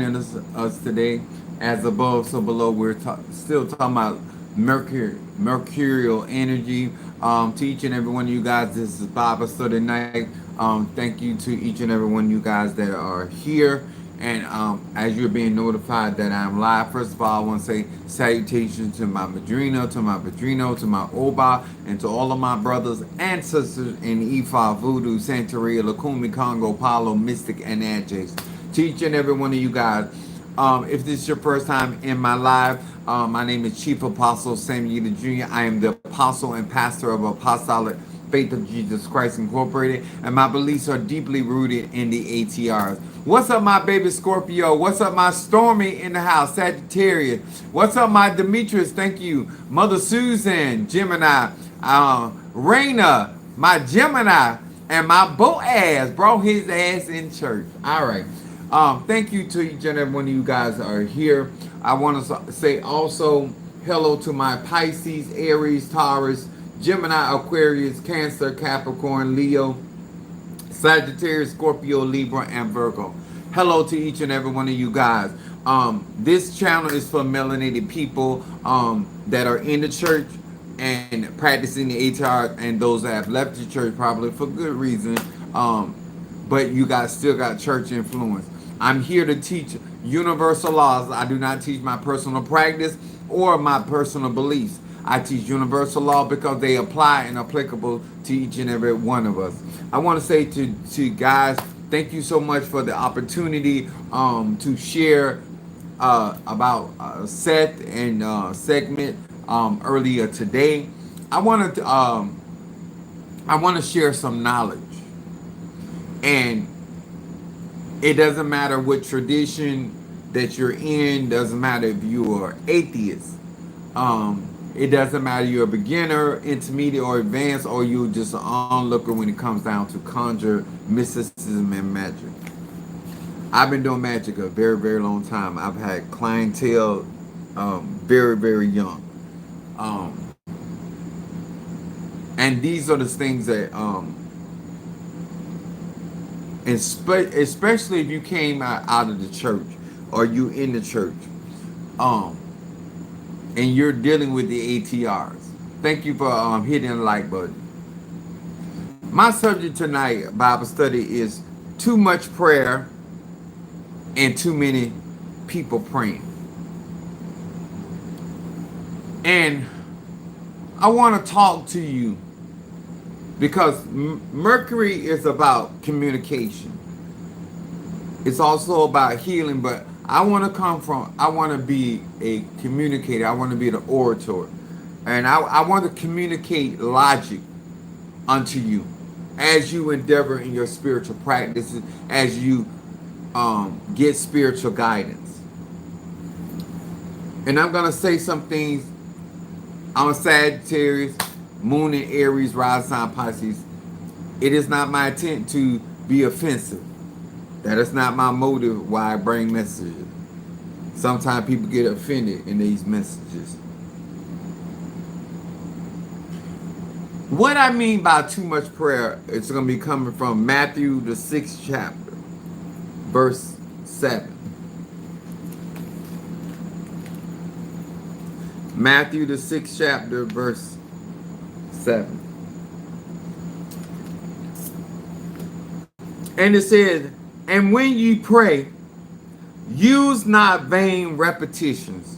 joining us today. As above, so below. We're still talking about mercurial energy. To each and every one of you guys, this is Bible Study Night. Thank you to each and every one of you guys that are here. And as you're being notified that I'm live, first of all, I want to say salutations to my Madrina, to my Padrino, to my Oba, and to all of my brothers and sisters in Ifa, Voodoo, Santeria, Lakumi, Congo, Palo, Mystic, and Adjace. To each and every one of you guys, if this is your first time in my live, my name is Chief Apostle Samuel Jr. I am the apostle and pastor of Apostolic Faith of Jesus Christ Incorporated, and my beliefs are deeply rooted in the ATRs. What's up, my baby Scorpio? What's up, my Stormy in the house, Sagittarius? What's up, my Demetrius? Thank you, Mother Susan, Gemini, Raina, my Gemini, and my Boaz brought his ass in church. All right. Thank you to each and every one of you guys that are here. I want to say also hello to my Pisces, Aries, Taurus, Gemini, Aquarius, Cancer, Capricorn, Leo, Sagittarius, Scorpio, Libra, and Virgo. Hello to each and every one of you guys. This channel is for melanated people that are in the church and practicing the ATR, and those that have left the church probably for good reason. But you guys still got church influence. I'm here to teach universal laws. I do not teach my personal practice or my personal beliefs. I teach universal law because they apply and applicable to each and every one of us. I want to say to guys, thank you so much for the opportunity to share about set and segment earlier today. I want to share some knowledge, and it doesn't matter what tradition that you're in. Doesn't matter if you are atheist. It doesn't matter you're a beginner, intermediate, or advanced, or you're just an onlooker when it comes down to conjure, mysticism, and magic. I've been doing magic a very, very long time. I've had clientele very, very young. And these are the things that, especially if you came out of the church or you in the church, and you're dealing with the ATRs. Thank you for hitting the like button. My subject tonight, Bible study, is too much prayer and too many people praying. And I want to talk to you because Mercury is about communication. It's also about healing, but I want to be a communicator. I want to be the orator. And I want to communicate logic unto you as you endeavor in your spiritual practices, as you get spiritual guidance. And I'm going to say some things. I'm a Sagittarius, Moon in Aries, Rising sign Pisces. It is not my intent to be offensive. That is not my motive why I bring messages. Sometimes people get offended in these messages. What I mean by too much prayer, it's going to be coming from Matthew, the 6th chapter, verse 7. Matthew, the 6th chapter, verse 7. And it says, and when ye pray, use not vain repetitions,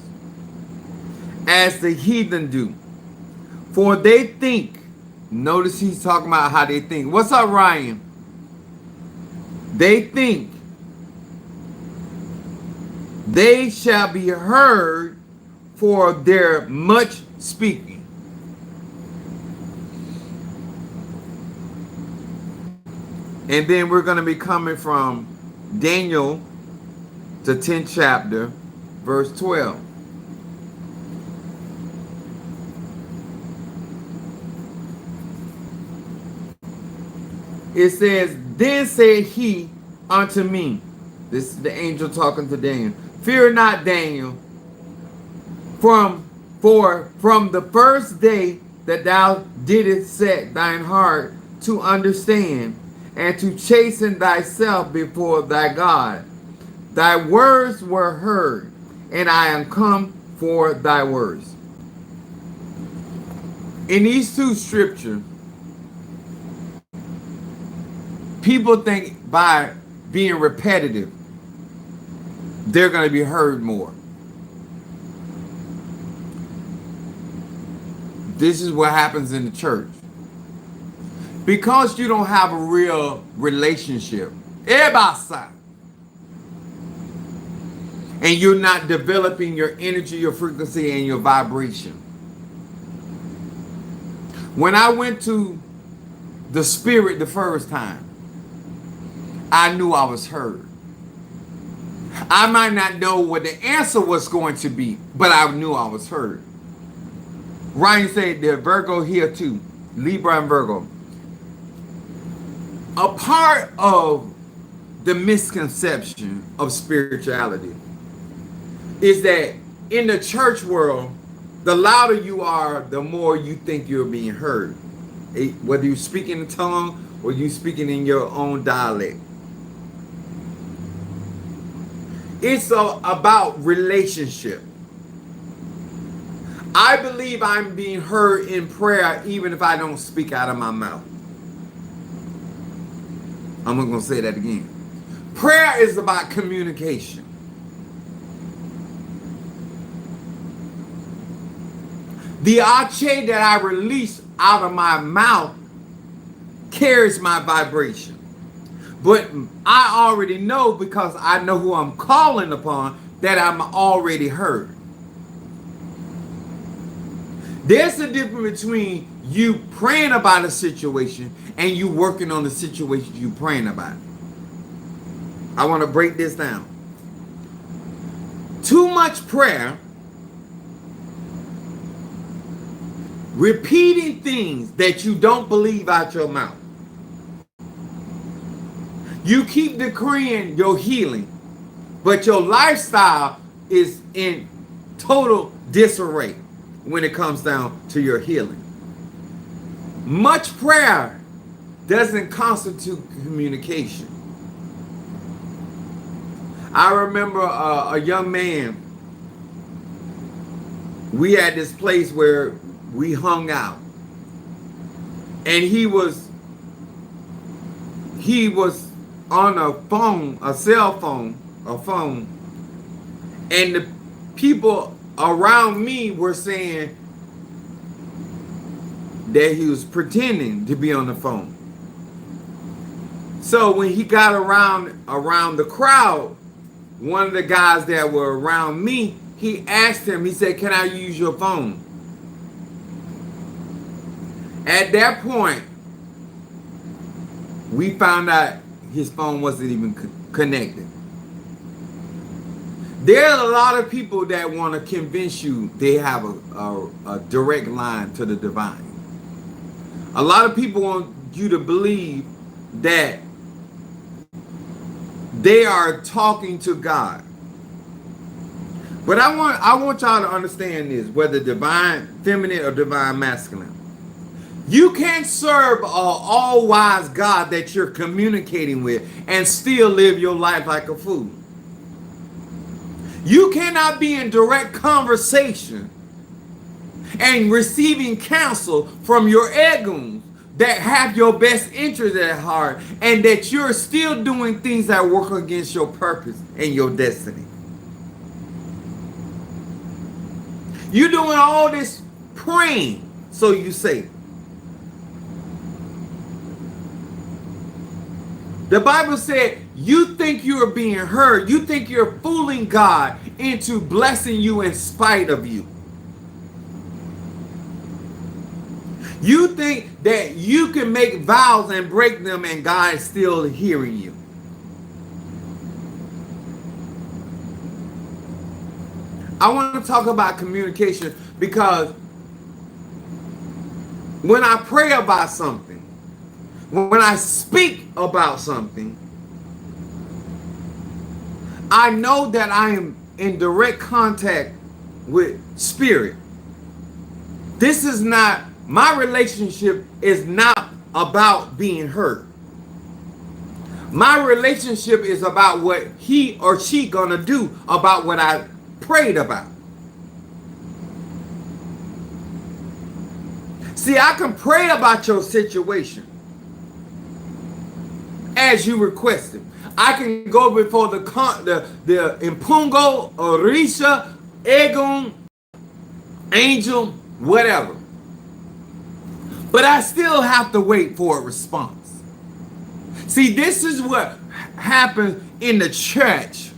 as the heathen do. For they think, notice he's talking about how they think. What's up, Ryan? They think they shall be heard for their much speaking. And then we're going to be coming from Daniel, the 10th chapter, verse 12. It says, then said he unto me, this is the angel talking to Daniel, fear not, Daniel, for from the first day that thou didst set thine heart to understand and to chasten thyself before thy God, Thy words were heard, and I am come for thy words. In these two scriptures, people think by being repetitive, they're going to be heard more. This is what happens in the church. Because you don't have a real relationship, and you're not developing your energy, your frequency, and your vibration. When I went to the Spirit the first time, I knew I was heard. I might not know what the answer was going to be, but I knew I was heard. Ryan said the Virgo here too, Libra and Virgo. A part of the misconception of spirituality is that in the church world, the louder you are, the more you think you're being heard. Whether you speak in a tongue or you speaking in your own dialect. It's about relationship. I believe I'm being heard in prayer even if I don't speak out of my mouth. I'm going to say that again. Prayer is about communication. The ache that I release out of my mouth carries my vibration. But I already know, because I know who I'm calling upon, that I'm already heard. There's a difference between you praying about a situation and you working on the situation you praying about. I want to break this down. Too much prayer, repeating things that you don't believe out your mouth. You keep decreeing your healing, but your lifestyle is in total disarray when it comes down to your healing. Much prayer doesn't constitute communication. I remember a young man, we had this place where we hung out, and he was on a phone, a cell phone, and the people around me were saying that he was pretending to be on the phone. So when he got around the crowd, one of the guys that were around me, he asked him, he said, "Can I use your phone?" At that point, we found out his phone wasn't even connected. There are a lot of people that want to convince you they have a direct line to the divine. A lot of people want you to believe that they are talking to God. But I want y'all to understand this, whether divine feminine or divine masculine. You can't serve an all-wise God that you're communicating with and still live your life like a fool. You cannot be in direct conversation and receiving counsel from your egoons that have your best interest at heart, and that you're still doing things that work against your purpose and your destiny. You're doing all this praying, so you say. The Bible said, you think you are being heard. You think you're fooling God into blessing you in spite of you. You think that you can make vows and break them and God is still hearing you. I want to talk about communication, because when I pray about something, when I speak about something, I know that I am in direct contact with spirit. This is not, my relationship is not about being heard. My relationship is about what he or she gonna do about what I prayed about. See, I can pray about your situation as you requested. I can go before the Impungo, Orisha, Egun, Angel, whatever. But I still have to wait for a response. See, this is what happens in the church.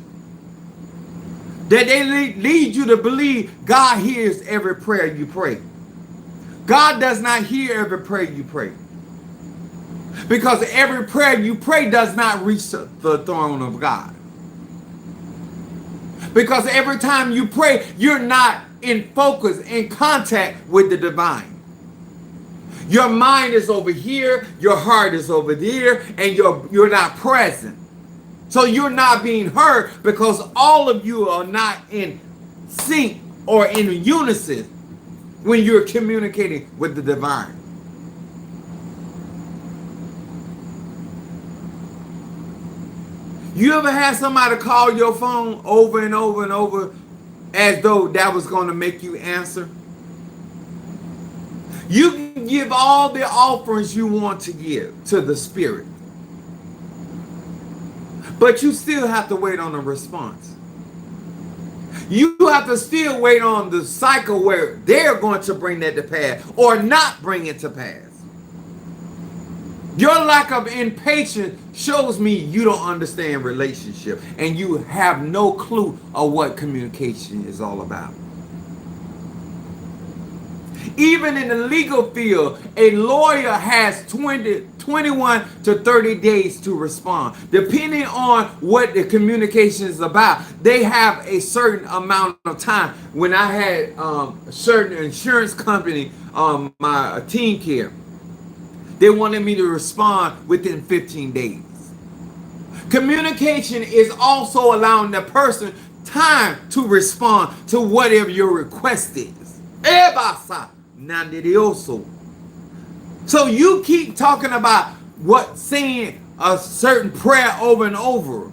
That they lead you to believe God hears every prayer you pray. God does not hear every prayer you pray. Because every prayer you pray does not reach the throne of God. Because every time you pray, you're not in focus, in contact with the divine. Your mind is over here, your heart is over there, and you're not present. So you're not being heard because all of you are not in sync or in unison when you're communicating with the divine. You ever had somebody call your phone over and over and over as though that was going to make you answer? You can give all the offerings you want to give to the Spirit, but you still have to wait on a response. You have to still wait on the cycle where they're going to bring that to pass or not bring it to pass. Your lack of impatience shows me you don't understand relationship and you have no clue of what communication is all about. Even in the legal field, a lawyer has 21 to 30 days to respond. Depending on what the communication is about, they have a certain amount of time. When I had a certain insurance company, my team care, they wanted me to respond within 15 days. Communication is also allowing the person time to respond to whatever your request is. So you keep talking about saying a certain prayer over and over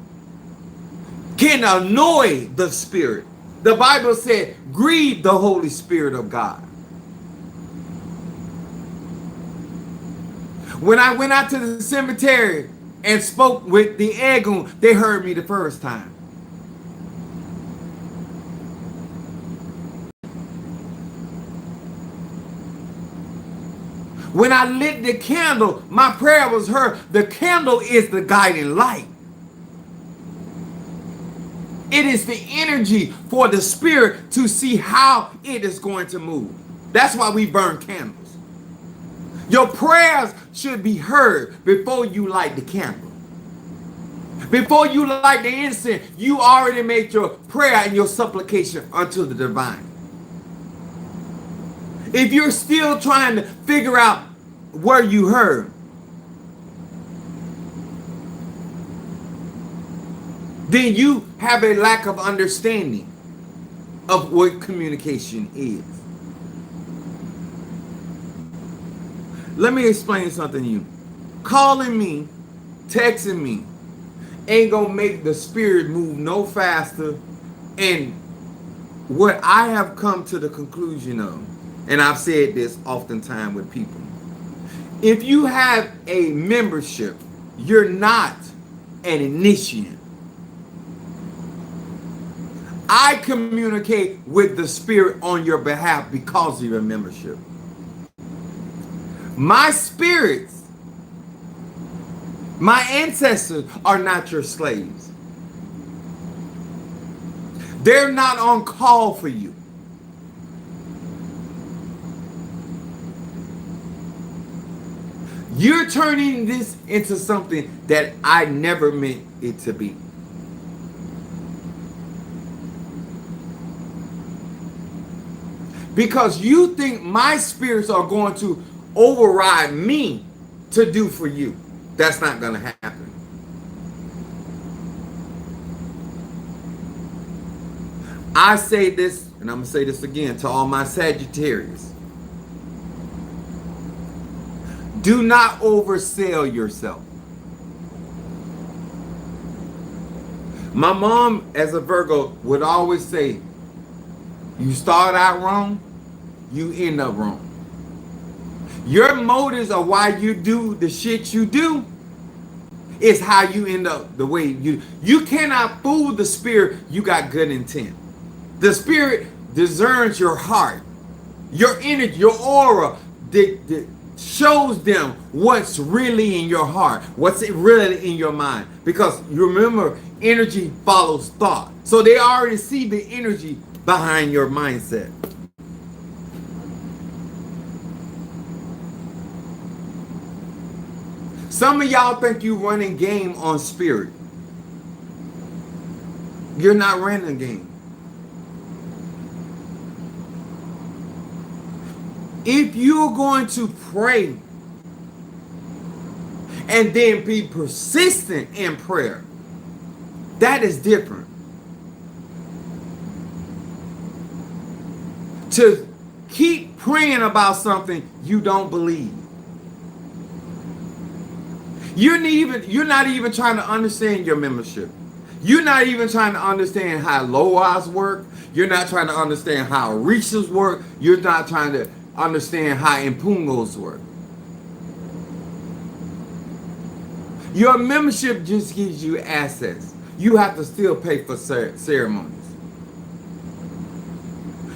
can annoy the Spirit. The Bible said, grieve the Holy Spirit of God. When I went out to the cemetery and spoke with the Egun, they heard me the first time. When I lit the candle, my prayer was heard. The candle is the guiding light. It is the energy for the Spirit to see how it is going to move. That's why we burn candles. Your prayers should be heard before you light the candle. Before you light the incense, you already made your prayer and your supplication unto the divine. If you're still trying to figure out where you heard, then you have a lack of understanding of what communication is. Let me explain something to you. Calling me, texting me, ain't gonna make the Spirit move no faster. And what I have come to the conclusion of, and I've said this oftentimes with people, if you have a membership, you're not an initiate. I communicate with the Spirit on your behalf because of your membership. My spirits, my ancestors are not your slaves. They're not on call for you. You're turning this into something that I never meant it to be. Because you think my spirits are going to override me to do for you. That's not going to happen. I say this, and I'm going to say this again to all my Sagittarius. Do not oversell yourself. My mom, as a Virgo, would always say, you start out wrong, you end up wrong. Your motives of why you do the shit you do is how you end up the way you cannot fool the spirit. You got good intent. The spirit discerns your heart, your energy, your aura that shows them what's really in your heart, what's really in your mind. Because you remember, energy follows thought. So they already see the energy behind your mindset. Some of y'all think you running game on spirit. You're not running a game. If you're going to pray and then be persistent in prayer, that is different. To keep praying about something you don't believe. You're not even trying to understand your membership. You're not even trying to understand how LOAs work. You're not trying to understand how Orishas work. You're not trying to understand how Impungos work. Your membership just gives you access. You have to still pay for ceremonies.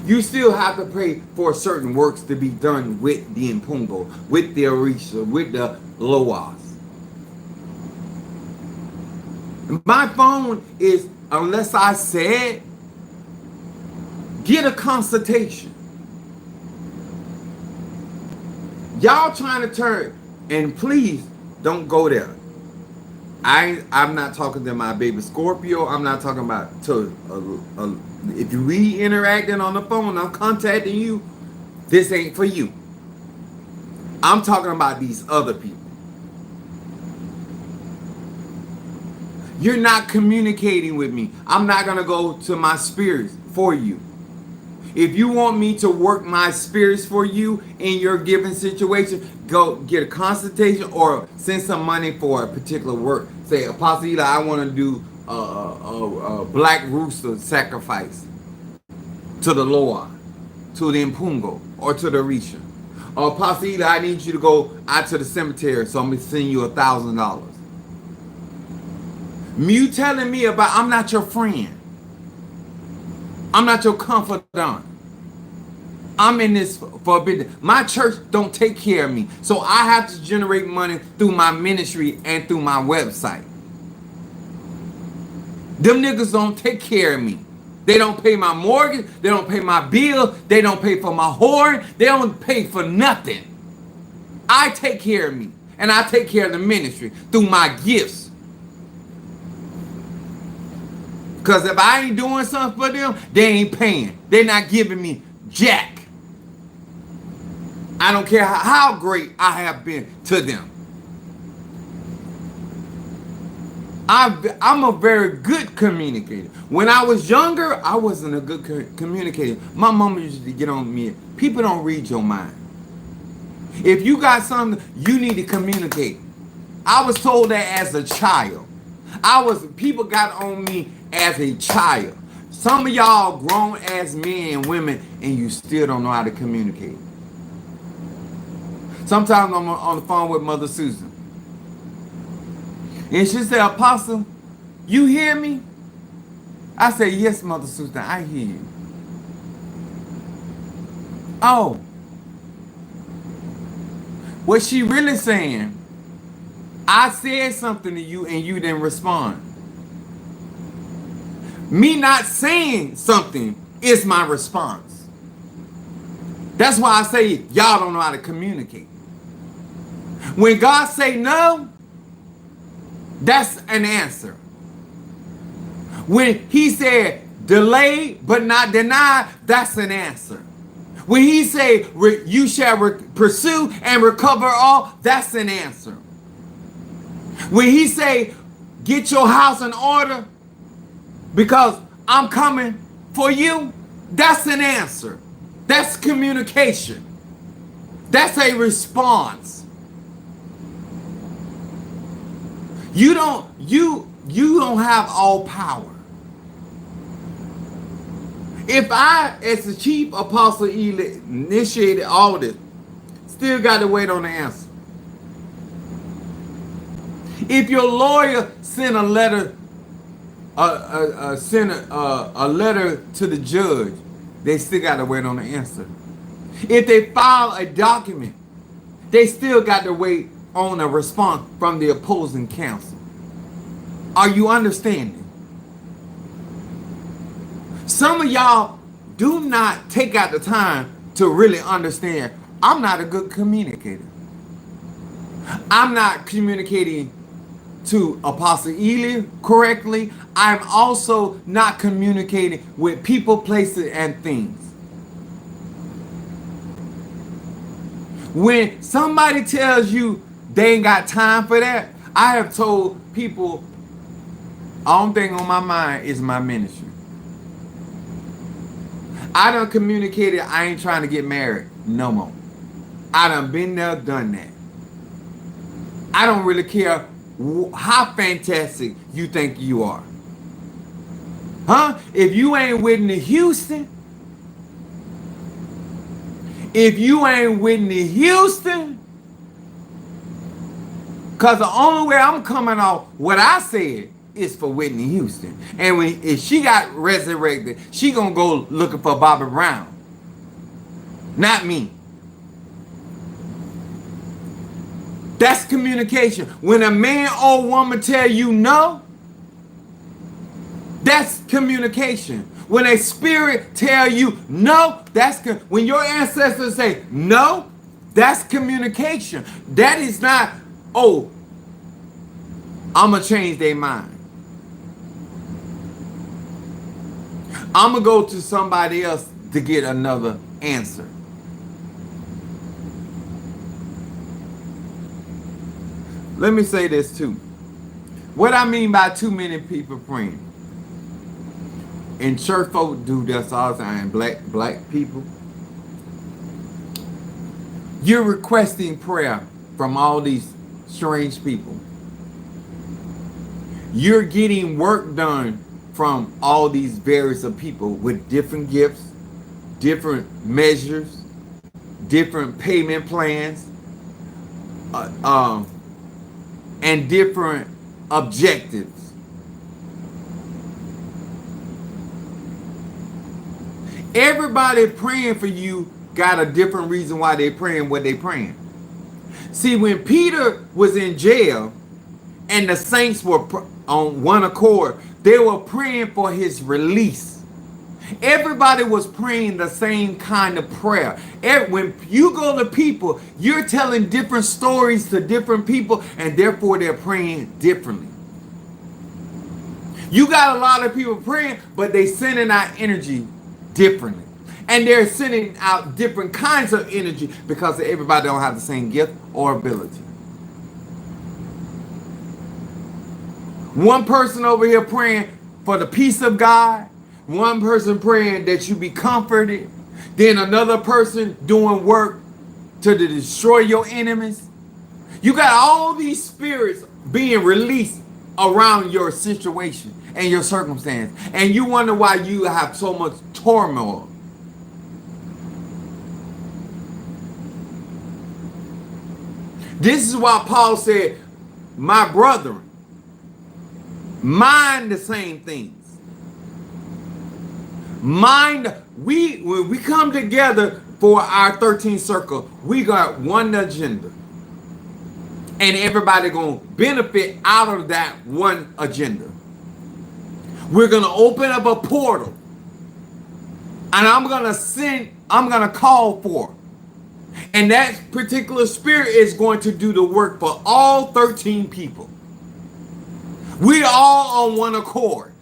You still have to pay for certain works to be done with the Impungo, with the Orisha, with the Loas. My phone is, unless I said, get a consultation. Y'all trying to turn, and please don't go there. I'm not talking to my baby Scorpio. I'm not talking about if we interacting on the phone, I'm contacting you. This ain't for you. I'm talking about these other people. You're not communicating with me. I'm not going to go to my spirits for you. If you want me to work my spirits for you in your given situation, go get a consultation or send some money for a particular work. Say, Apostle Eli, I want to do a black rooster sacrifice to the Loa, to the Impungo, or to the Orisha. Or Apostle Eli, I need you to go out to the cemetery, so I'm going to send you $1,000. You telling me about, I'm not your friend. I'm not your confidant. I'm in this for a bit. My church don't take care of me. So I have to generate money through my ministry and through my website. Them niggas don't take care of me. They don't pay my mortgage. They don't pay my bill. They don't pay for my horn. They don't pay for nothing. I take care of me. And I take care of the ministry through my gifts. Because if I ain't doing something for them, they ain't paying. They're not giving me jack. I don't care how great I have been to them. I'm a very good communicator. When I was younger, I wasn't a good communicator. My mama used to get on me. People don't read your mind. If you got something, you need to communicate. I was told that as a child. People got on me as a child. Some of y'all grown as men and women and you still don't know how to communicate. Sometimes I'm on the phone with Mother Susan. And she said, Apostle, you hear me? I said, yes, Mother Susan, I hear you. Oh. What she really saying, I said something to you and you didn't respond. Me not saying something is my response. That's why I say y'all don't know how to communicate. When God say no, that's an answer. When he said delay but not deny, that's an answer. When he say you shall pursue and recover all, that's an answer. When he say get your house in order because I'm coming for you, that's an answer. That's communication. That's a response. You don't have all power. If I, as the chief apostle, initiated all this, still got to wait on the answer. If your lawyer sent a letter, a letter to the judge, they still got to wait on the answer. If they file a document, they still got to wait on a response from the opposing counsel. Are you understanding? Some of y'all do not take out the time to really understand. I'm not a good communicator. I'm not communicating to Apostle Ely correctly. I'm also not communicating with people, places, and things. When somebody tells you they ain't got time for that, I have told people, only thing on my mind is my ministry. I done communicated I ain't trying to get married no more. I done been there, done that. I don't really care how fantastic you think you are. Huh? If you ain't Whitney Houston, because the only way I'm coming off what I said is for Whitney Houston. And if she got resurrected, she gonna go looking for Bobby Brown. Not me. That's communication. When a man or woman tell you no, that's communication. When a spirit tell you no, when your ancestors say no, that's communication. That is not, oh, I'm going to change their mind. I'm going to go to somebody else to get another answer. Let me say this too. What I mean by too many people praying. And church folk do this all the time. Black people. You're requesting prayer from all these strange people. You're getting work done from all these various of people with different gifts, different measures, different payment plans, and different objectives. Everybody praying for you got a different reason why they praying what they praying. See, when Peter was in jail and the saints were on one accord, they were praying for his release. Everybody was praying the same kind of prayer. When you go to people, you're telling different stories to different people, and therefore they're praying differently. You got a lot of people praying, but they sending out energy differently. And they're sending out different kinds of energy because everybody don't have the same gift or ability. One person over here praying for the peace of God. One person praying that you be comforted. Then another person doing work to destroy your enemies. You got all these spirits being released around your situation and your circumstance. And you wonder why you have so much turmoil. This is why Paul said, my brethren, mind the same things. Mind, when we come together for our 13th circle, we got one agenda. And everybody gonna benefit out of that one agenda. We're gonna open up a portal. And I'm gonna call for. And that particular spirit is going to do the work for all 13 people. We all on one accord.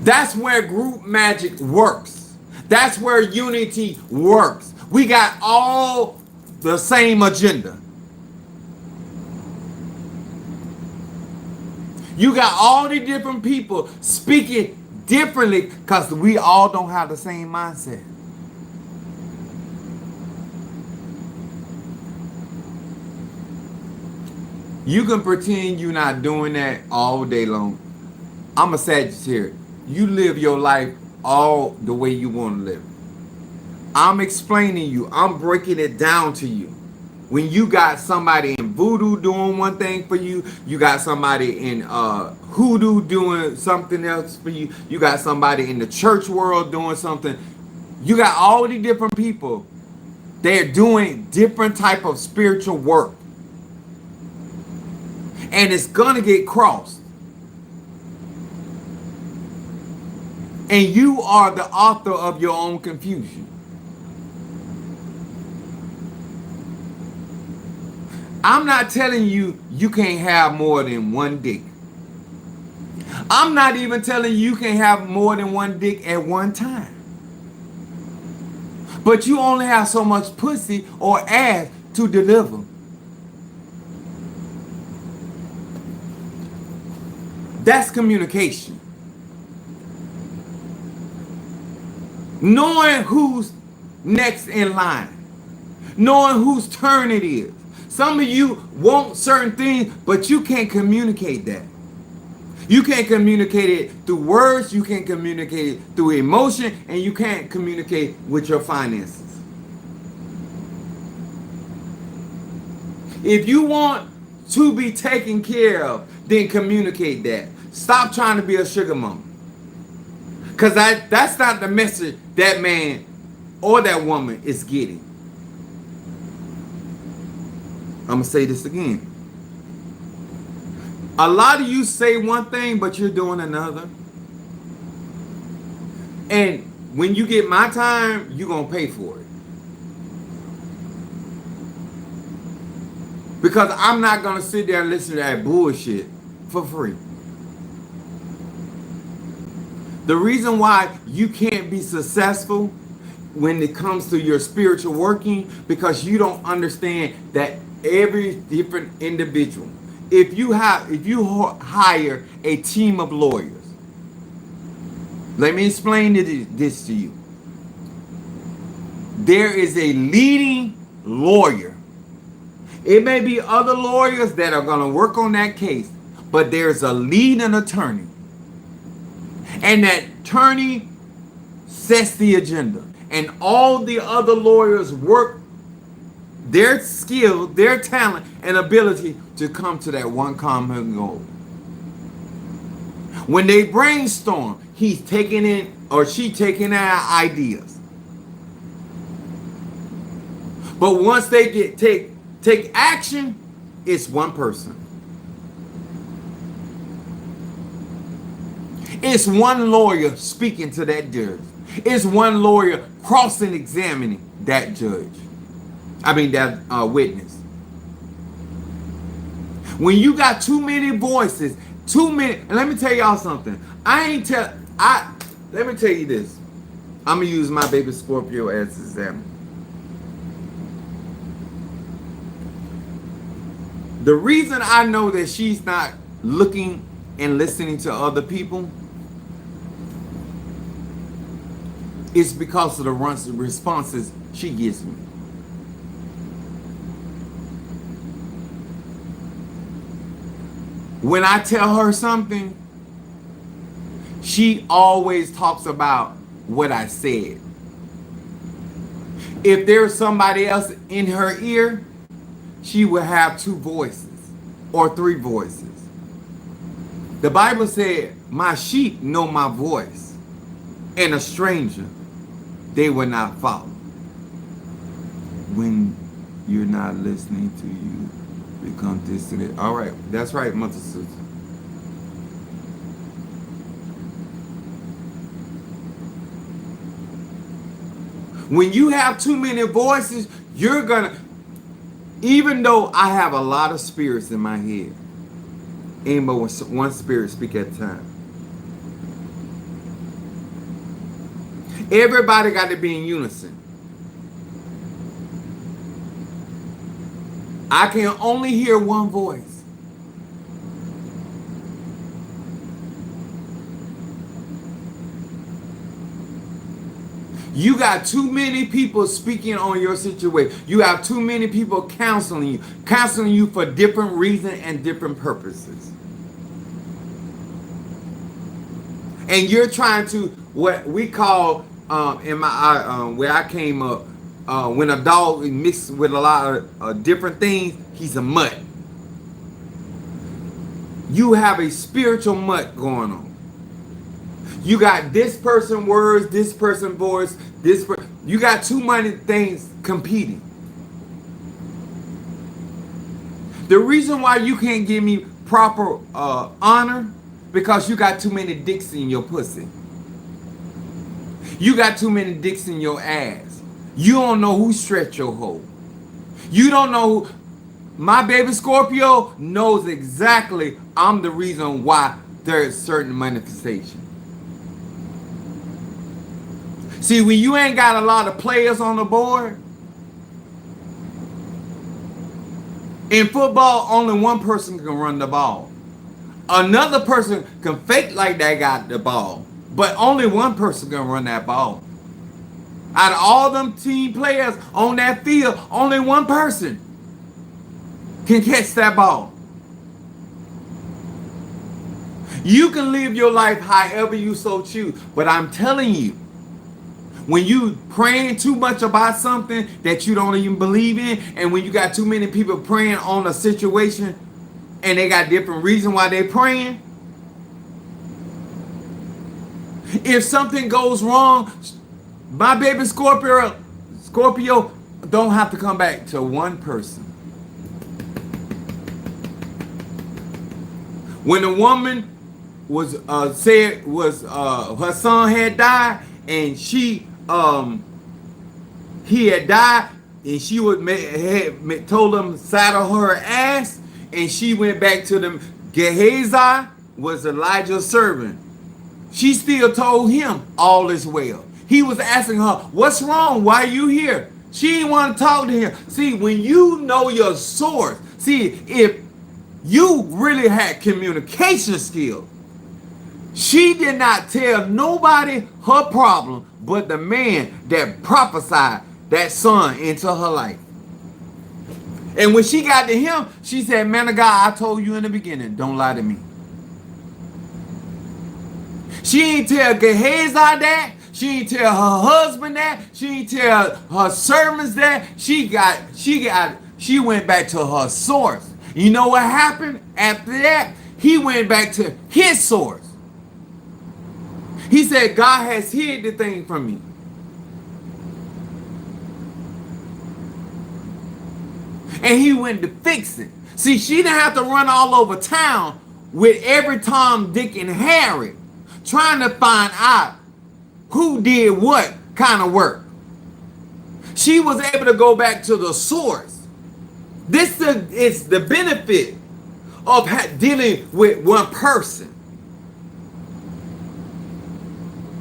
That's where group magic works. That's where unity works. We got all the same agenda. You got all the different people speaking differently because we all don't have the same mindset. You can pretend you're not doing that all day long. I'm a Sagittarius. You live your life all the way you want to live. I'm explaining you. I'm breaking it down to you. When you got somebody in voodoo doing one thing for you, you got somebody in hoodoo doing something else for you, you got somebody in the church world doing something. You got all these different people. They're doing different type of spiritual work. And it's gonna get crossed. And you are the author of your own confusion. I'm not telling you you can't have more than one dick. I'm not even telling you can have more than one dick at one time. But you only have so much pussy or ass to deliver. That's communication. Knowing who's next in line. Knowing whose turn it is. Some of you want certain things, but you can't communicate that. You can't communicate it through words, you can't communicate it through emotion, and you can't communicate with your finances. If you want to be taken care of, then communicate that. Stop trying to be a sugar mama. Because that's not the message that man or that woman is getting. I'm going to say this again. A lot of you say one thing, but you're doing another. And when you get my time, you're going to pay for it. Because I'm not going to sit there and listen to that bullshit for free. The reason why you can't be successful when it comes to your spiritual working, because you don't understand that every different individual, if you hire a team of lawyers, let me explain this to you. There is a leading lawyer. It may be other lawyers that are going to work on that case, but there's a leading attorney. And that attorney sets the agenda. And all the other lawyers work their skill, their talent, and ability to come to that one common goal. When they brainstorm, he's taking in or she taking out ideas. But once they take action, it's one person. It's one lawyer speaking to that judge. It's one lawyer crossing examining that judge. That witness. When you got too many voices, and let me tell y'all something. Let me tell you this. I'm gonna use my baby Scorpio as an example. The reason I know that she's not looking and listening to other people is because of the responses she gives me. When I tell her something, she always talks about what I said. If there's somebody else in her ear, she will have two voices or three voices. The Bible said, my sheep know my voice, and a stranger they will not follow. When you're not listening to you, become distant. All right, that's right, Mother Susan. When you have too many voices, you're gonna, even though I have a lot of spirits in my head, ain't but one spirit speak at a time. Everybody got to be in unison. I can only hear one voice. You got too many people speaking on your situation. You have too many people counseling you for different reasons and different purposes. And you're trying to what we call in my where I came up when a dog is mixed with a lot of different things, he's a mutt. You have a spiritual mutt going on. You got this person words, this person voice, you got too many things competing. The reason why you can't give me proper honor because you got too many dicks in your pussy. You got too many dicks in your ass. You don't know who stretched your hole. You don't know who. My baby Scorpio knows exactly I'm the reason why there's certain manifestation. See, when you ain't got a lot of players on the board, in football, only one person can run the ball. Another person can fake like they got the ball, but only one person can run that ball. Out of all them team players on that field, only one person can catch that ball. You can live your life however you so choose, but I'm telling you, when you praying too much about something that you don't even believe in, and when you got too many people praying on a situation and they got different reasons why they're praying, if something goes wrong, my baby Scorpio don't have to come back to one person. When a woman was her son had died and he had died and she had told him saddle her ass and she went back to them. Gehazi was Elijah's servant. She still told him all is well. He was asking her, what's wrong? Why are you here? She didn't want to talk to him. See, when you know your source, see, if you really had communication skills, she did not tell nobody her problem but the man that prophesied that son into her life. And when she got to him, she said, man of God, I told you in the beginning, don't lie to me. She didn't tell Gehazi that. She didn't tell her husband that. She didn't tell her servants that. She went back to her source. You know what happened after that? He went back to his source. He said, God has hid the thing from me. And he went to fix it. See, she didn't have to run all over town with every Tom, Dick, and Harry trying to find out who did what kind of work. She was able to go back to the source. This is the benefit of dealing with one person.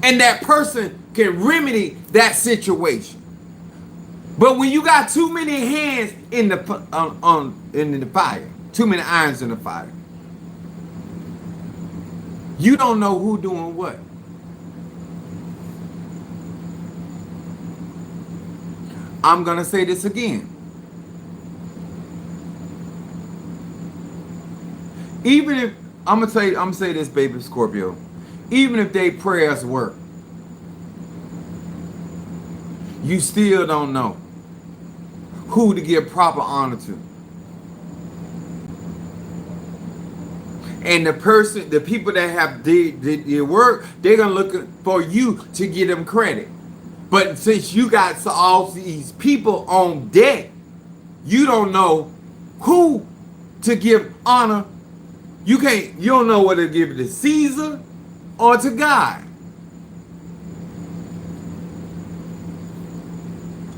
And that person can remedy that situation. But when you got too many hands in the fire, too many irons in the fire, you don't know who doing what. I'm gonna say this again. Even if I'm gonna say this, baby Scorpio. Even if they prayers work, you still don't know who to give proper honor to. And the people that have did your work, they're gonna look for you to give them credit. But since you got all these people on deck, you don't know who to give honor. You don't know whether to give it to Caesar or to God.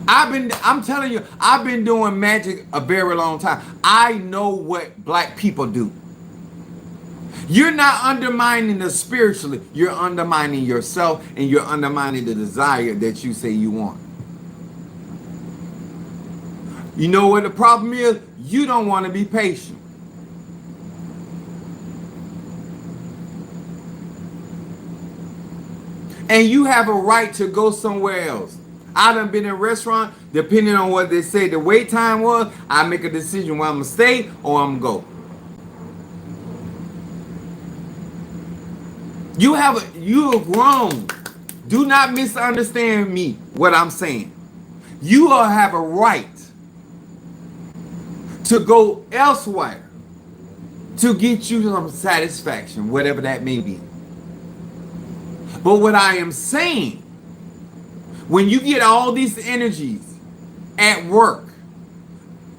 I'm telling you, I've been doing magic a very long time. I know what black people do. You're not undermining the spiritually, you're undermining yourself and you're undermining the desire that you say you want. You know what the problem is? You don't want to be patient. And you have a right to go somewhere else. I done been in a restaurant, depending on what they say the wait time was, I make a decision where I'm gonna stay or I'm gonna go. You have grown. Do not misunderstand me, what I'm saying. You all have a right to go elsewhere to get you some satisfaction, whatever that may be. But what I am saying, when you get all these energies at work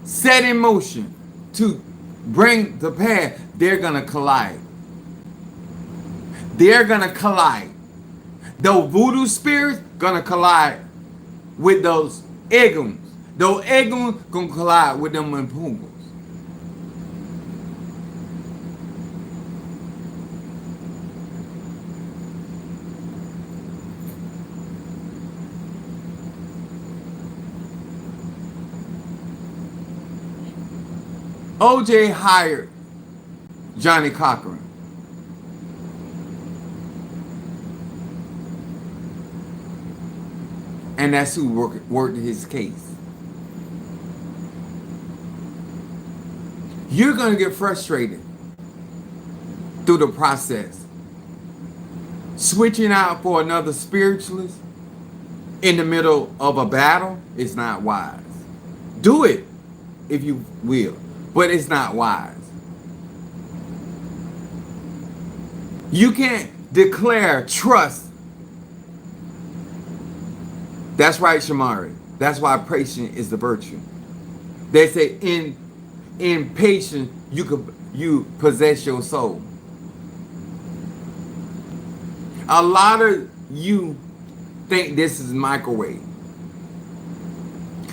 set in motion to bring the path, they're gonna collide. They're gonna collide. Those voodoo spirits gonna collide with those eguns. Those eguns gonna collide with them impungos. OJ hired Johnny Cochran. And that's who worked his case. You're going to get frustrated through the process. Switching out for another spiritualist in the middle of a battle is not wise. Do it if you will, but it's not wise. You can't declare trust. That's right, Shamari. That's why patience is the virtue. They say in patience you possess your soul. A lot of you think this is microwave.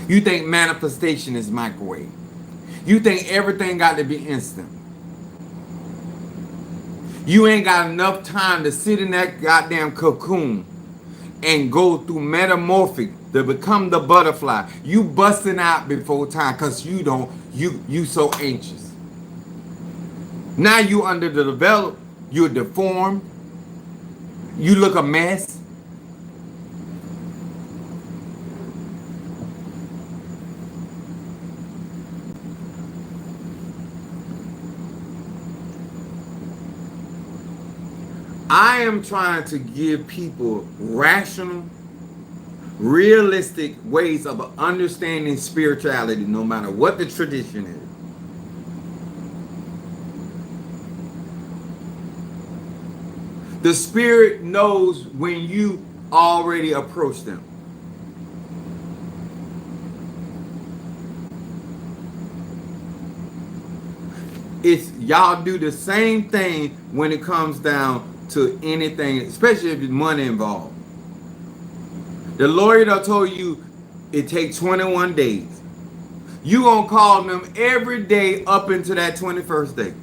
You think manifestation is microwave. You think everything got to be instant. You ain't got enough time to sit in that goddamn cocoon and go through metamorphic to become the butterfly. You busting out before time because you so anxious. Now you underdeveloped, you're deformed, you look a mess. I am trying to give people rational, realistic ways of understanding spirituality, no matter what the tradition is. The spirit knows when you already approach them. It's y'all do the same thing when it comes down to anything, especially if there's money involved. The lawyer that told you it takes 21 days. You gonna call them every day up into that 21st day.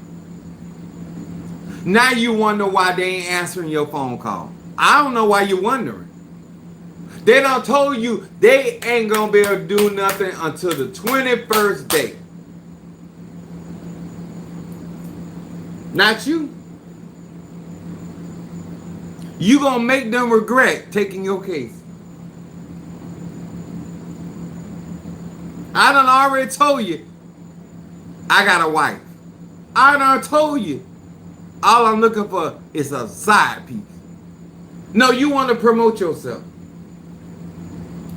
Now you wonder why they ain't answering your phone call. I don't know why you're wondering. They done told you they ain't gonna be able to do nothing until the 21st day. Not you. You gonna make them regret taking your case. I done already told you I got a wife. I done told you all I'm looking for is a side piece. No, you want to promote yourself.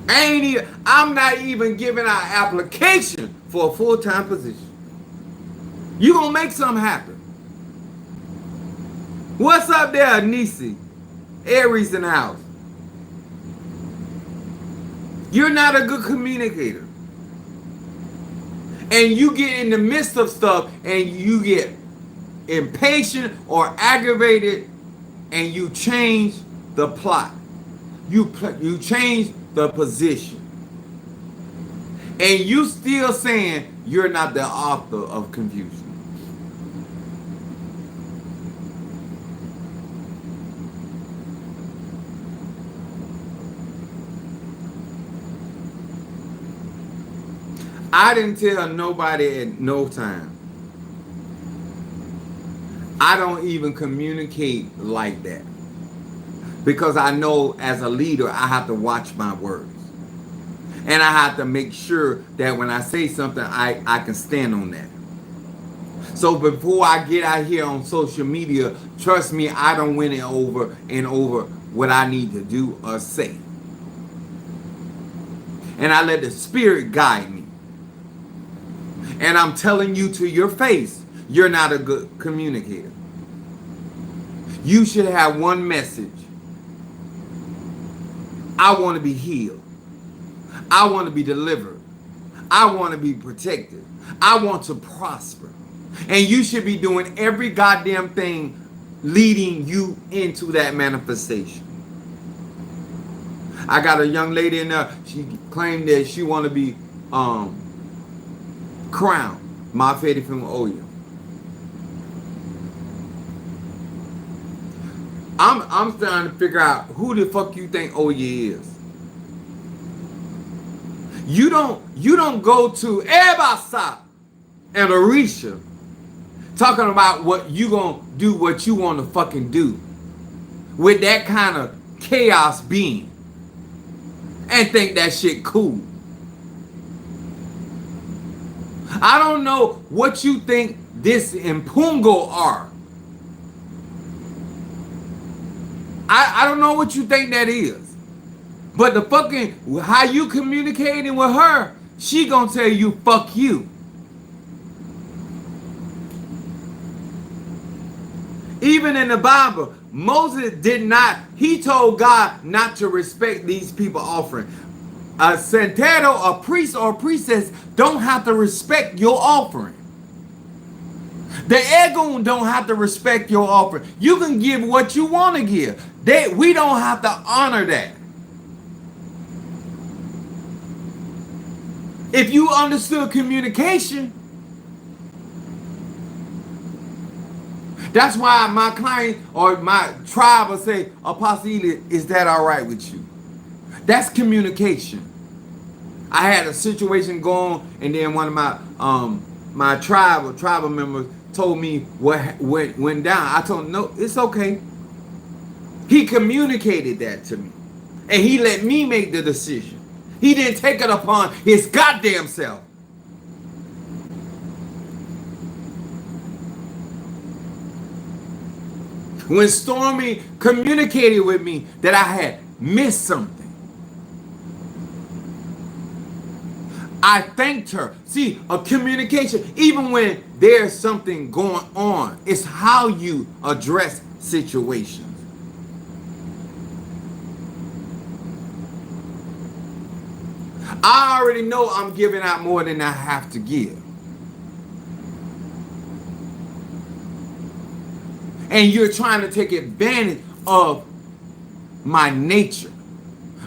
I'm not even giving out application for a full-time position. You gonna make something happen. What's up there, Nisi? Aries in the house. You're not a good communicator. And you get in the midst of stuff and you get impatient or aggravated and you change the plot. You change the position. And you still saying you're not the author of confusion. I didn't tell nobody at no time. I don't even communicate like that. because I know as a leader I have to watch my words. And I have to make sure that when I say something, I can stand on that. So before I get out here on social media, trust me, I don't win it over and over what I need to do or say. And I let the Spirit guide me. And I'm telling you to your face, you're not a good communicator. You should have one message. I want to be healed. I want to be delivered. I want to be protected. I want to prosper. And you should be doing every goddamn thing leading you into that manifestation. I got a young lady in there. She claimed that she want to be crowned. Mafedi from Oyo. I'm trying to figure out who the fuck you think Oye is. You don't go to Ebasa and Orisha talking about what you gonna do, what you want to fucking do with that kind of chaos being and think that shit cool. I don't know what you think this Impungo are. I don't know what you think that is. But the fucking, how you communicating with her, she gonna tell you, fuck you. Even in the Bible, Moses did not, he told God not to respect these people offering. A santero, a priest or a priestess don't have to respect your offering. The Egun don't have to respect your offering. You can give what you want to give. We don't have to honor that. If you understood communication, that's why my client or my tribe will say, Apostle Ely, is that all right with you? That's communication. I had a situation going, and then one of my tribal members told me what went down. I told him, no, it's okay. He communicated that to me, and he let me make the decision. He didn't take it upon his goddamn self. When Stormy communicated with me that I had missed something, I thanked her. See, a communication, even when there's something going on, it's how you address situations. I already know I'm giving out more than I have to give. And you're trying to take advantage of my nature.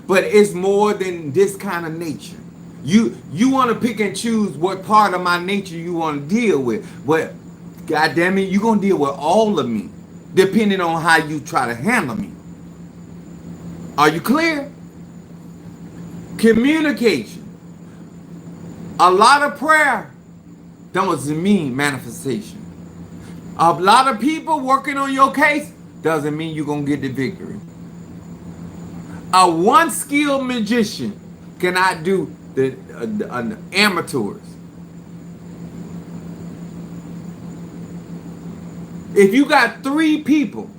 But it's more than this kind of nature. You want to pick and choose what part of my nature you want to deal with. But God damn it, you're going to deal with all of me, depending on how you try to handle me. Are you clear? Communication. A lot of prayer doesn't mean manifestation. A lot of people working on your case doesn't mean you're going to get the victory. A one-skilled magician cannot do the amateurs. If you got 3 people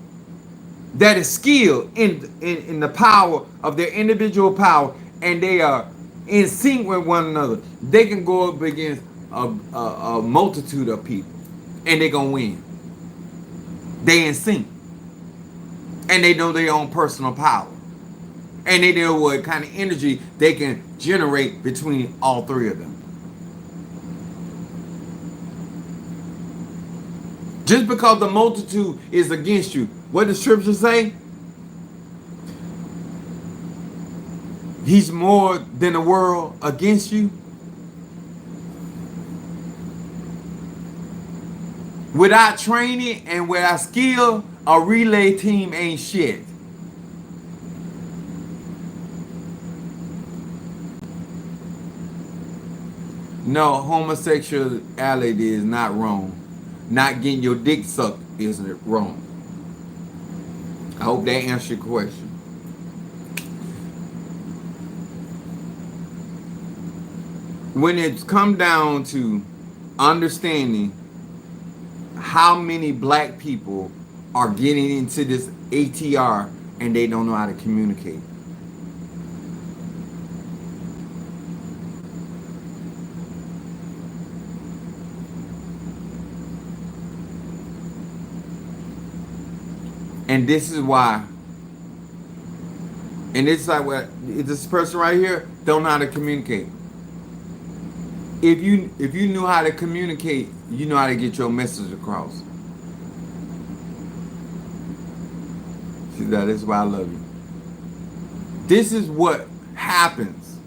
that is skilled in the power of their individual power, and they are in sync with one another, they can go up against a multitude of people, and they're gonna win. They in sync, and they know their own personal power, and they know what kind of energy they can generate between all 3 of them. Just because the multitude is against you, what does Scripture say? He's more than the world against you. Without training and without skill, a relay team ain't shit. No, homosexuality is not wrong. Not getting your dick sucked isn't wrong. I hope that answers your question. when it's come down to understanding how many black people are getting into this ATR and they don't know how to communicate. And this is why. And it's like what this person right here don't know how to communicate. If you knew how to communicate, you know how to get your message across. See, that is why I love you. This is what happens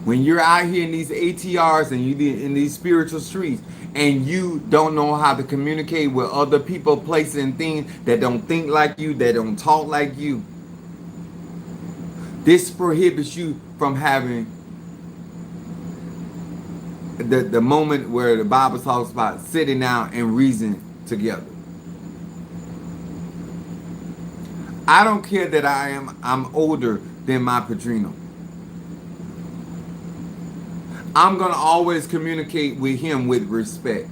when you're out here in these ATRs and you in these spiritual streets and you don't know how to communicate with other people, places, and things that don't think like you, that don't talk like you. This prohibits you from having the moment where the Bible talks about sitting down and reasoning together. I don't care that I'm older than my Padrino. I'm gonna always communicate with him with respect.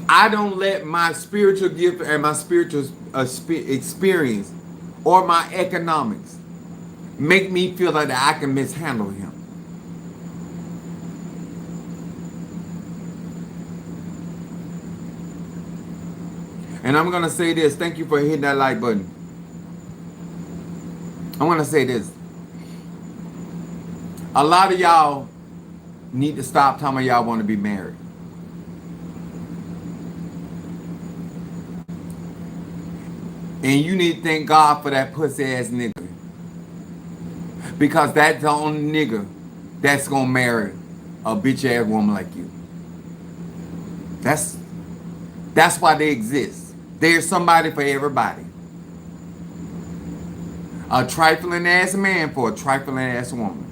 I don't let my spiritual gift and my spiritual experience or my economics make me feel like I can mishandle him. And I'm going to say this. Thank you for hitting that like button. I want to say this. A lot of y'all need to stop telling me y'all want to be married. And you need to thank God for that pussy ass nigga. Because that's the only nigga that's going to marry a bitch ass woman like you. That's why they exist. There's somebody for everybody. A trifling ass man for a trifling ass woman.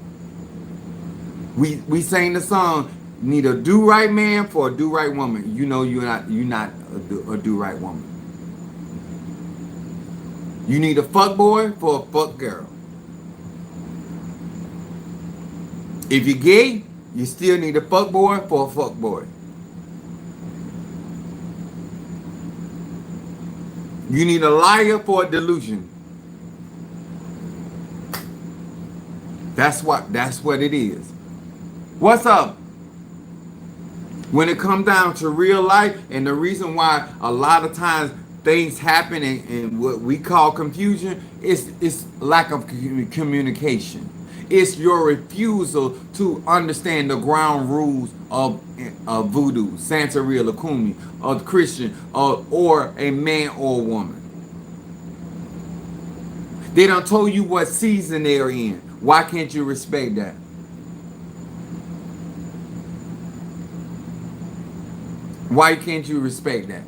We sang the song, need a do-right man for a do-right woman. You know you're not a do-right woman. You need a fuck boy for a fuck girl. If you're gay, you still need a fuck boy for a fuck boy. You need a liar for a delusion. That's what it is. What's up? When it comes down to real life, and the reason why a lot of times things happen and what we call confusion, it's lack of communication. It's your refusal to understand the ground rules of voodoo, Santeria, Lakumi, of Christian, or a man or a woman. They done told you what season they're in. Why can't you respect that? Why can't you respect that?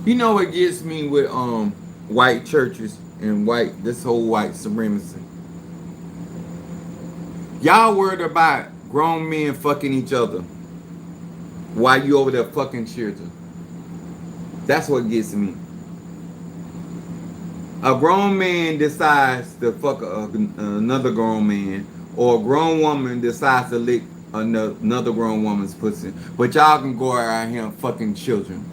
You know what gets me with white churches and this whole white supremacy? Y'all worried about grown men fucking each other while you over there fucking children. That's what gets me. A grown man decides to fuck another grown man, or a grown woman decides to lick another grown woman's pussy. But y'all can go around here fucking children.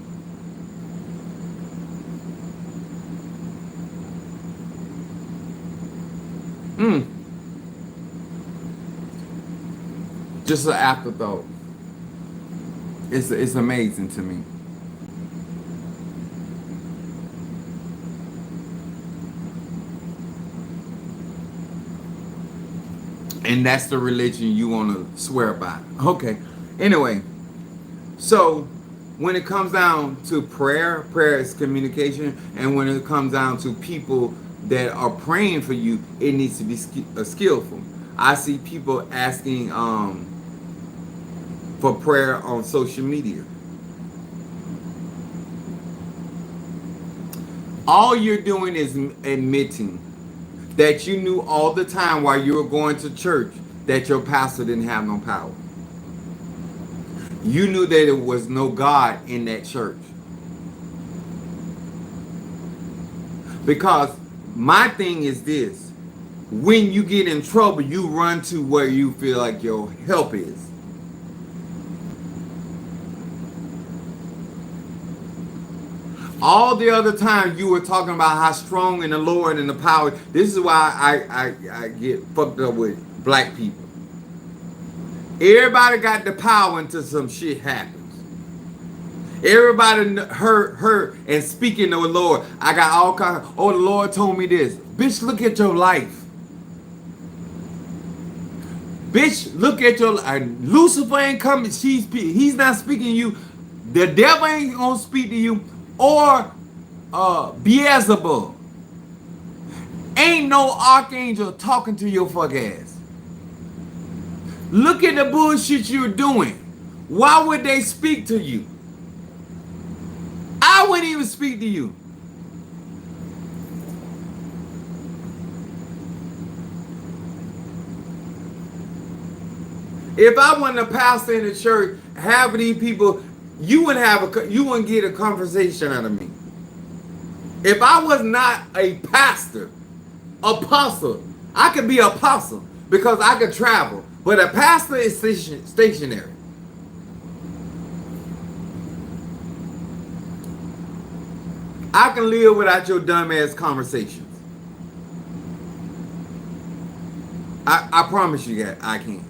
Just an afterthought. It's amazing to me. And that's the religion you want to swear by. Okay. Anyway, so when it comes down to prayer is communication. And when it comes down to people that are praying for you, it needs to be skillful. I see people asking for prayer on social media. All you're doing is admitting that you knew all the time while you were going to church that your pastor didn't have no power. you knew that there was no God in that church. Because my thing is this: when you get in trouble, you run to where you feel like your help is. All the other time you were talking about how strong in the Lord and the power. This is why I get fucked up with black people. Everybody got the power until some shit happens. Everybody heard and speaking of the Lord. I got all kinds. Oh, the Lord told me this. Bitch, look at your life. Bitch, look at your life. Lucifer ain't coming. He's not speaking to you. The devil ain't gonna speak to you. Or Beelzebub. Ain't no archangel talking to your fuck ass. Look at the bullshit you're doing. Why would they speak to you? I wouldn't even speak to you. If I wasn't a pastor in the church, half of these people, you wouldn't get a conversation out of me. If I was not a pastor, apostle, I could be apostle because I could travel. But a pastor is stationary. I can live without your dumbass conversations. I promise you that I can.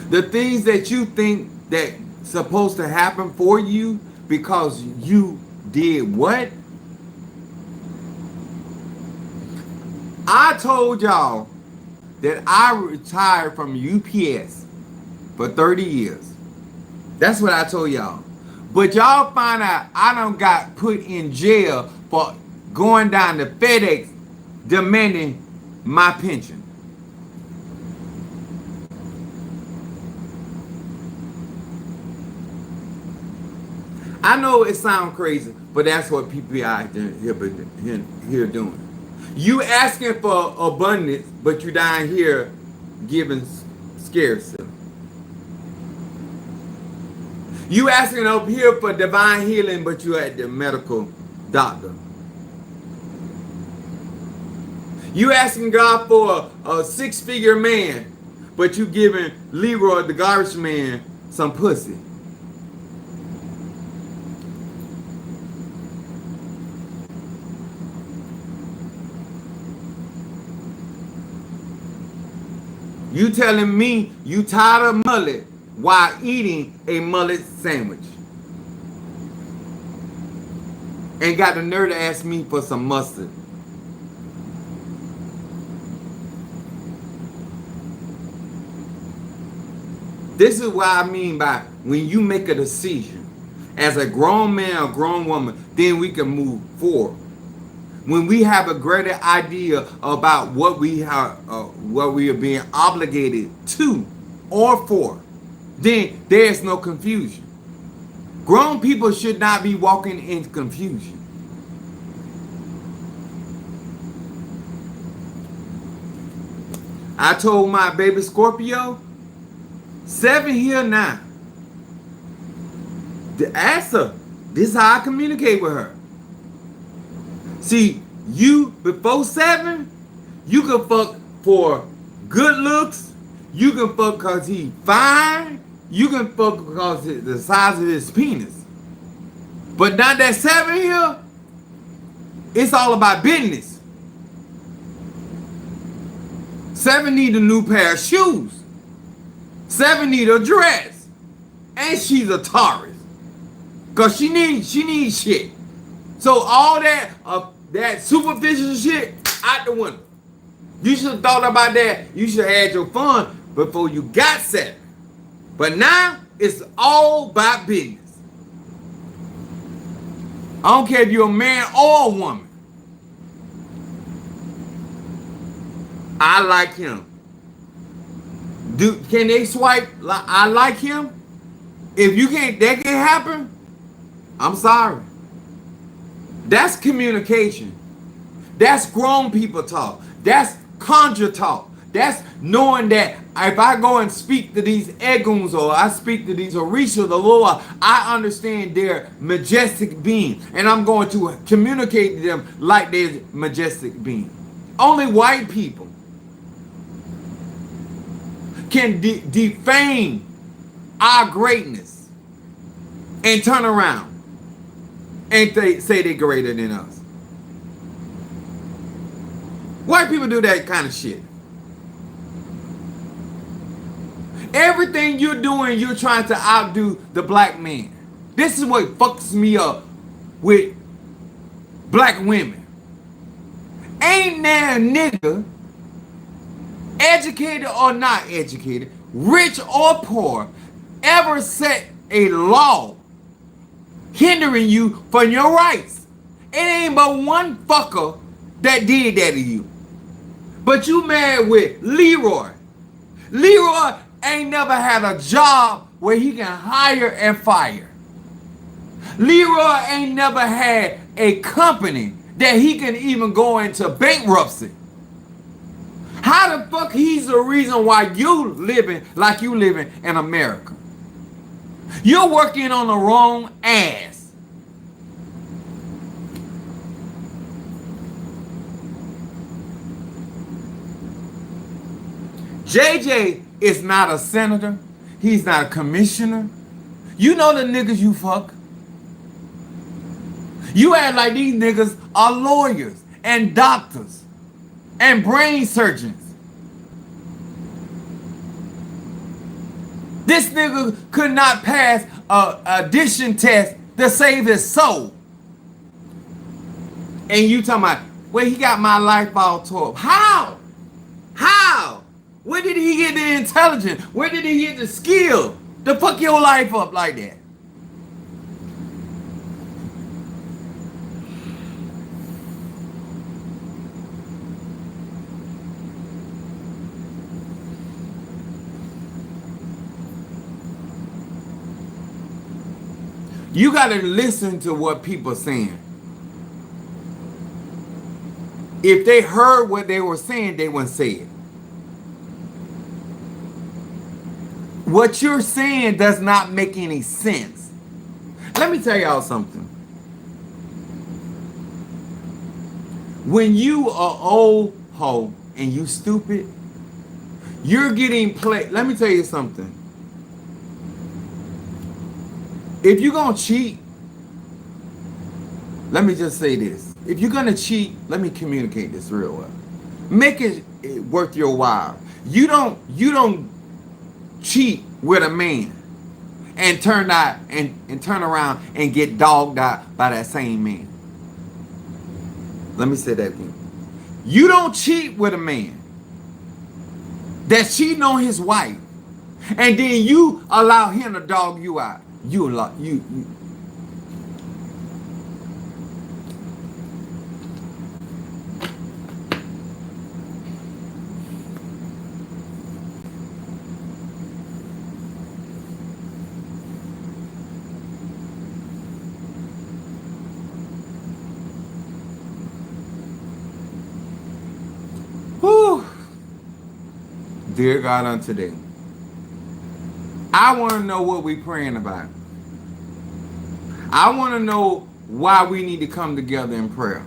The things that you think that supposed to happen for you because you did what? I told y'all that I retired from UPS for 30 years. That's what I told y'all. But y'all find out I done got put in jail for going down to FedEx demanding my pension. I know it sounds crazy, but that's what people out here doing. You asking for abundance, but you down here giving scarcity. You asking up here for divine healing, but you at the medical doctor. You asking God for a six-figure man, but you giving Leroy the garbage man some pussy. You telling me you tired of mullet while eating a mullet sandwich. And got the nerve to ask me for some mustard. This is what I mean by when you make a decision as a grown man or grown woman, then we can move forward. When we have a greater idea about what we are being obligated to or for, then there's no confusion. Grown people should not be walking in confusion. I told my baby Scorpio, 7 here now. Ask her. This is how I communicate with her. See, you before 7, you can fuck for good looks. You can fuck because he fine. You can fuck because of the size of his penis. But now that 7 here, it's all about business. 7 need a new pair of shoes. 7 need a dress. And she's a Taurus. Because she needs shit. So all that superficial shit out the window. You should have thought about that. You should have had your fun before you got 7. But now it's all about business. I don't care if you're a man or a woman. I like him. Can they swipe I like him? If you can't, that can't happen. I'm sorry. That's communication. That's grown people talk. That's conjure talk. That's knowing that if I go and speak to these Eguns or I speak to these Orisha, the Lord, I understand their majestic being. And I'm going to communicate to them like their majestic being. Only white people can defame our greatness and turn around and say they're greater than us. White people do that kind of shit. Everything you're doing, you're trying to outdo the black man. This is what fucks me up with black women. Ain't there a nigga, educated or not educated, rich or poor, ever set a law hindering you from your rights? It ain't but one fucker that did that to you. But you mad with Leroy. Leroy ain't never had a job where he can hire and fire. Leroy ain't never had a company that he can even go into bankruptcy. How the fuck he's the reason why you living like you living in America? You're working on the wrong ass. JJ is not a senator. He's not a commissioner. You know the niggas you fuck. You act like these niggas are lawyers and doctors and brain surgeons. This nigga could not pass a addition test to save his soul. And you talking about, well, he got my life all tore up. How? How? Where did he get the intelligence? Where did he get the skill to fuck your life up like that? You got to listen to what people are saying. If they heard what they were saying, they wouldn't say it. What you're saying does not make any sense. Let me tell y'all something. When you are old hoe and you stupid, you're getting played. Let me tell you something. If you're going to cheat, let me just say this. If you're going to cheat, let me communicate this real well. Make it worth your while. You don't cheat with a man and turn around and get dogged out by that same man. Let me say that again. You don't cheat with a man that's cheating on his wife, and then you allow him to dog you out. You. Whew. Dear God, on today, I want to know what we're praying about. I want to know why we need to come together in prayer.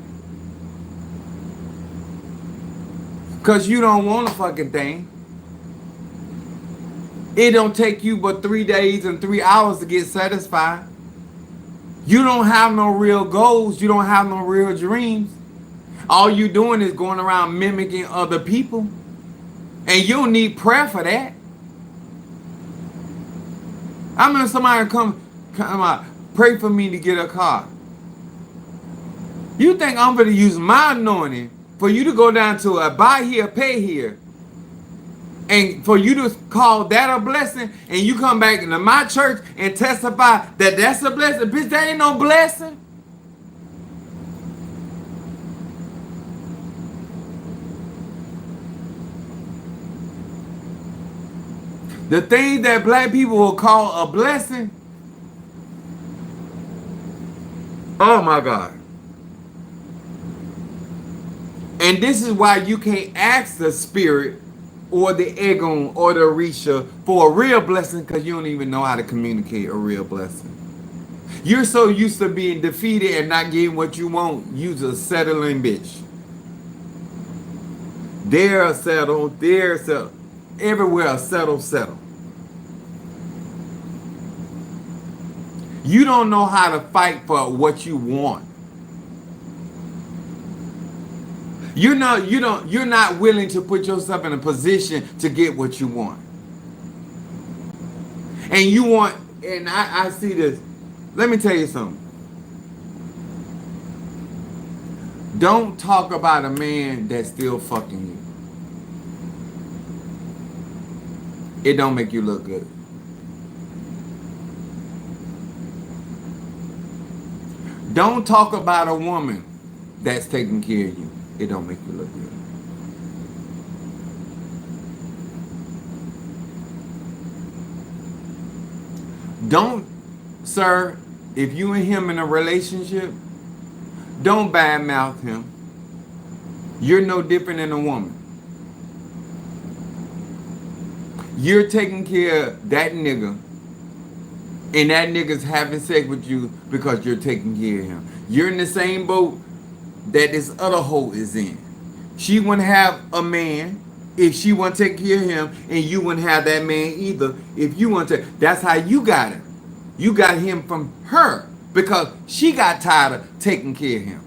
Because you don't want a fucking thing. It don't take you but 3 days and 3 hours to get satisfied. You don't have no real goals. You don't have no real dreams. All you doing is going around mimicking other people. And you don't need prayer for that. I mean, somebody come out, pray for me to get a car. You think I'm going to use my anointing for you to go down to a buy here, pay here, and for you to call that a blessing, and you come back into my church and testify that that's a blessing? Bitch, that ain't no blessing. The things that black people will call a blessing, oh my God. And this is why you can't ask the spirit or the Egon or the Orisha for a real blessing because you don't even know how to communicate a real blessing. You're so used to being defeated and not getting what you want, you's a settling bitch. There settle, there settle. Everywhere settle, settle. You don't know how to fight for what you want. You're not willing to put yourself in a position to get what you want. And you want, and I see this. Let me tell you something. Don't talk about a man that's still fucking you. It don't make you look good. Don't talk about a woman that's taking care of you. It don't make you look good. Don't, sir, if you and him in a relationship, don't badmouth him. You're no different than a woman. You're taking care of that nigga, and that nigga's having sex with you because you're taking care of him. You're in the same boat that this other hoe is in. She wouldn't have a man if she wouldn't take care of him, and you wouldn't have that man either if you want to. That's how you got him. You got him from her because she got tired of taking care of him.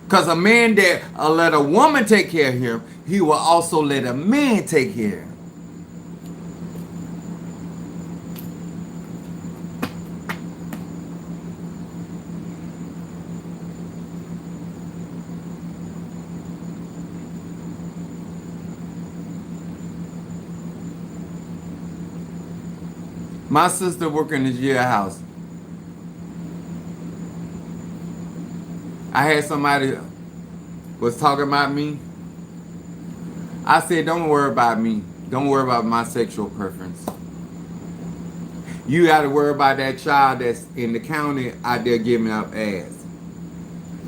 Because a man that let a woman take care of him, he will also let a man take care of him. My sister working in this jailhouse. I had somebody was talking about me. I said, don't worry about me. Don't worry about my sexual preference. You got to worry about that child that's in the county out there giving up ass.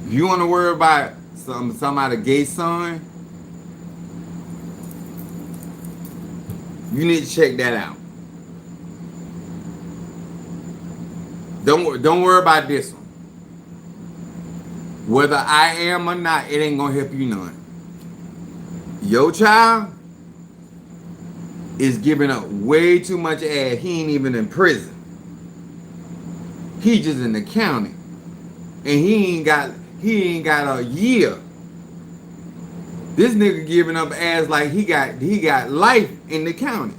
If you want to worry about somebody gay son, you need to check that out. Don't worry about this one. Whether I am or not, it ain't gonna help you none. Your child is giving up way too much ass. He ain't even in prison. He just in the county. And he ain't got a year. This nigga giving up ass like he got life in the county.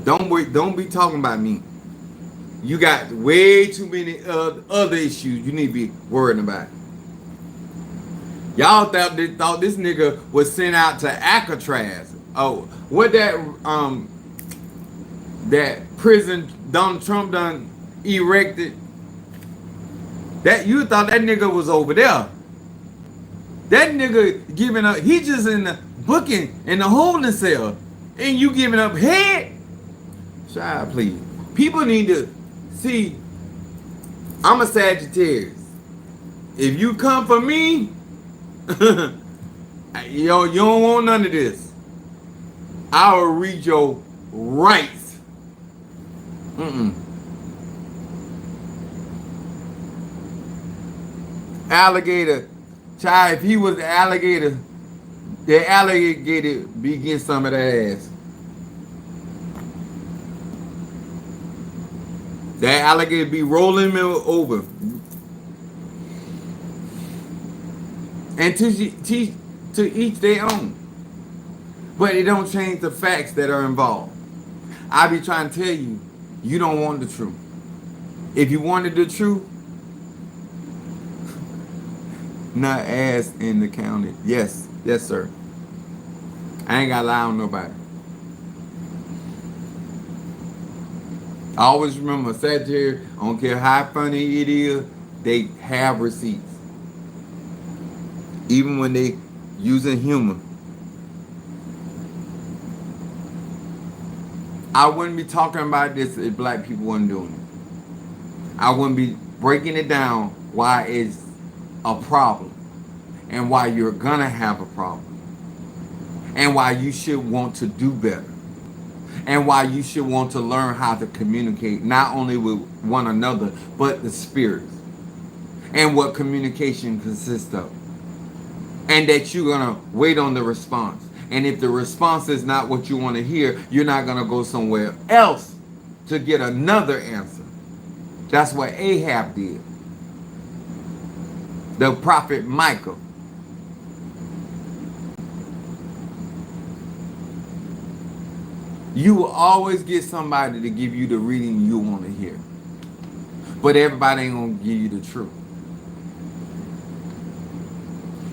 Don't be talking about me. You got way too many other issues you need to be worrying about. Y'all thought this nigga was sent out to Alcatraz. Oh, what that prison Donald Trump done erected? That you thought that nigga was over there. That nigga giving up. He just in the booking in the holding cell, and you giving up head. Child, please. People need to. See, I'm a Sagittarius. If you come for me, you don't want none of this. I will read your rights. Alligator, child, if he was the alligator be getting some of that ass. That alligator be rolling me over. And to each their own. But it don't change the facts that are involved. I be trying to tell you, you don't want the truth. If you wanted the truth, not ass in the county. Yes, sir. I ain't gotta lie on nobody. I always remember Sagittarius, I don't care how funny it is, they have receipts. Even when they using humor. I wouldn't be talking about this if black people wasn't doing it. I wouldn't be breaking it down why it's a problem and why you're gonna have a problem. and why you should want to do better, and why you should want to learn how to communicate not only with one another but the spirits, and what communication consists of, and that you're gonna wait on the response. And if the response is not what you want to hear, you're not gonna go somewhere else to get another answer. That's what Ahab did. The prophet Michael. You will always get somebody to give you the reading you want to hear. But everybody ain't going to give you the truth.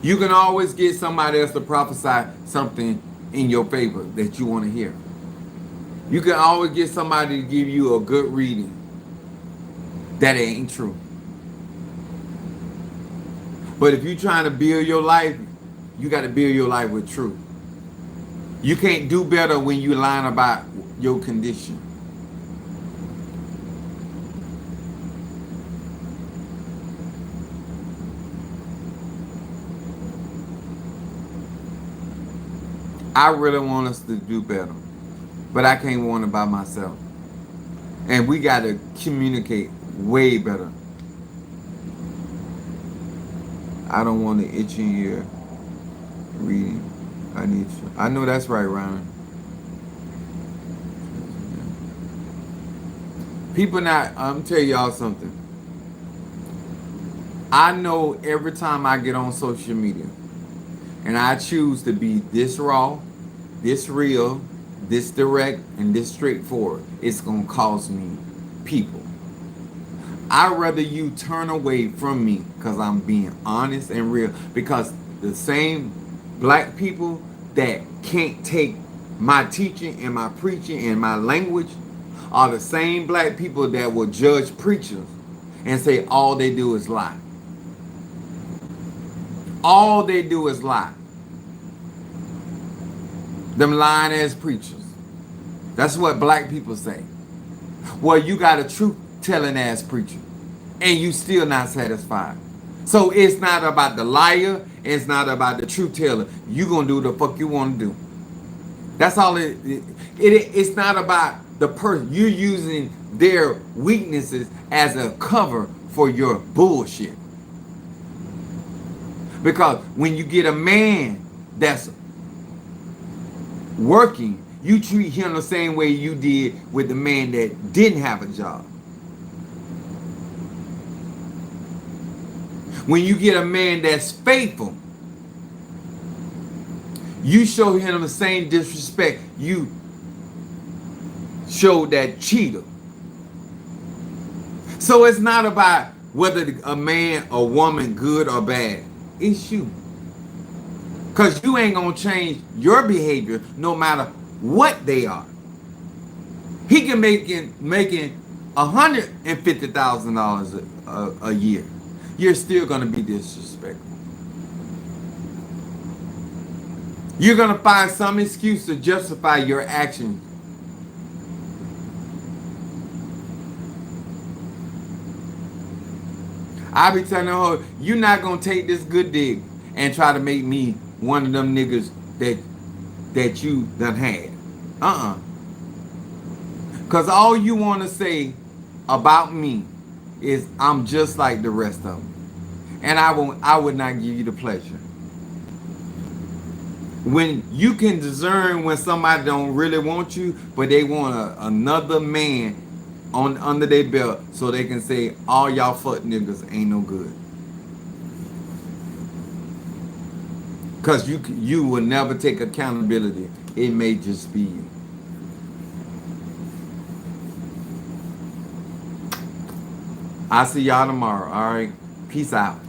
You can always get somebody else to prophesy something in your favor that you want to hear. You can always get somebody to give you a good reading that ain't true. But if you're trying to build your life, you got to build your life with truth. You can't do better when you lying about your condition. I really want us to do better, but I can't want it by myself. And we got to communicate way better. I don't want to itch in your reading. I need you. I know that's right, Ryan. People not, I'm tell y'all something. I know every time I get on social media and I choose to be this raw, this real, this direct, and this straightforward, it's going to cost me people. I'd rather you turn away from me because I'm being honest and real. Because the same black people that can't take my teaching and my preaching and my language are the same black people that will judge preachers and say all they do is lie. All they do is lie. Them lying ass preachers. That's what black people say. Well, you got a truth telling ass preacher and you still not satisfied. So it's not about the liar. It's not about the truth teller. You gonna do the fuck you want to do. That's all it's not about the person. You're using their weaknesses as a cover for your bullshit. Because when you get a man that's working, you treat him the same way you did with the man that didn't have a job. When you get a man that's faithful, you show him the same disrespect you showed that cheater. So it's not about whether a man or woman good or bad. It's you. Because you ain't going to change your behavior no matter what they are. He can making $150,000 a year. You're still going to be disrespectful. You're going to find some excuse to justify your actions. I be telling her, you're not going to take this good dick and try to make me one of them niggas that you done had. Because all you want to say about me is I'm just like the rest of them. And I would not give you the pleasure. When you can discern when somebody don't really want you, but they want another man under their belt so they can say all y'all fuck niggas ain't no good. Because you will never take accountability. It may just be you. I'll see y'all tomorrow. All right. Peace out.